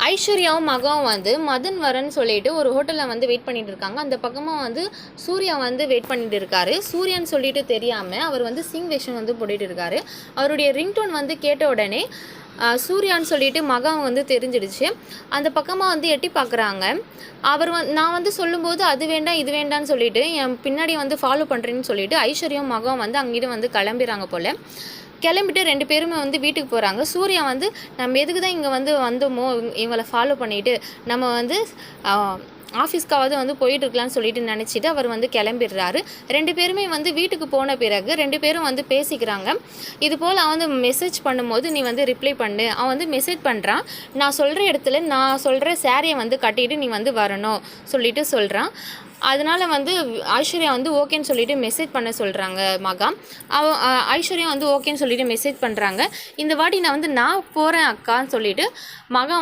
ஐஸ்வர்யாவும் மகாவும் வந்து மதன் வரன்னு சொல்லிட்டு ஒரு ஹோட்டலில் வந்து வெயிட் பண்ணிட்டு இருக்காங்க. அந்த பக்கமாக வந்து சூர்யா வந்து வெயிட் பண்ணிட்டு இருக்காரு. சூர்யான்னு சொல்லிட்டு தெரியாமல் அவர் வந்து சிங் வேஷம் வந்து போட்டுட்டு இருக்காரு. அவருடைய ரிங்டோன் வந்து கேட்ட உடனே சூர்யான்னு சொல்லிட்டு மகாவும் வந்து தெரிஞ்சிடுச்சு. அந்த பக்கமாக வந்து எட்டி பார்க்குறாங்க. அவர் நான் வந்து சொல்லும்போது அது வேண்டாம் இது வேண்டான்னு சொல்லிட்டு என் பின்னாடி வந்து ஃபாலோ பண்ணுறேன்னு சொல்லிட்டு ஐஸ்வர்யாவும் மகாவும் வந்து அங்கிட்டு வந்து கிளம்பிடுறாங்க போல். கிளம்பிட்டு 2 பேருமே வந்து வீட்டுக்கு போகிறாங்க. சூர்யா வந்து நம்ம எதுக்கு தான் இங்கே வந்து வந்தோமோ இவங்களை ஃபாலோ பண்ணிவிட்டு நம்ம வந்து ஆஃபீஸ்க்காவது வந்து போயிட்டுருக்கலான்னு சொல்லிட்டு நினச்சிட்டு அவர் வந்து கிளம்பிடுறாரு. 2 பேருமே வந்து வீட்டுக்கு போன பிறகு 2 பேரும் வந்து பேசிக்கிறாங்க. இது போல் அவன் வந்து மெசேஜ் பண்ணும்போது நீ வந்து ரிப்ளை பண்ணு. அவன் வந்து மெசேஜ் பண்ணுறான். நான் சொல்கிற இடத்துல நான் சொல்கிற சாரியை வந்து கட்டிட்டு நீ வந்து வரணும் சொல்லிட்டு சொல்கிறான். அதனால் வந்து ஐஸ்வர்யா வந்து ஓகேன்னு சொல்லிட்டு மெசேஜ் பண்ண சொல்கிறாங்க மகா. ஐஸ்வர்யா வந்து ஓகேன்னு சொல்லிட்டு மெசேஜ் பண்ணுறாங்க. இந்த வாட்டி நான் போகிறேன் அக்கான்னு சொல்லிட்டு மகா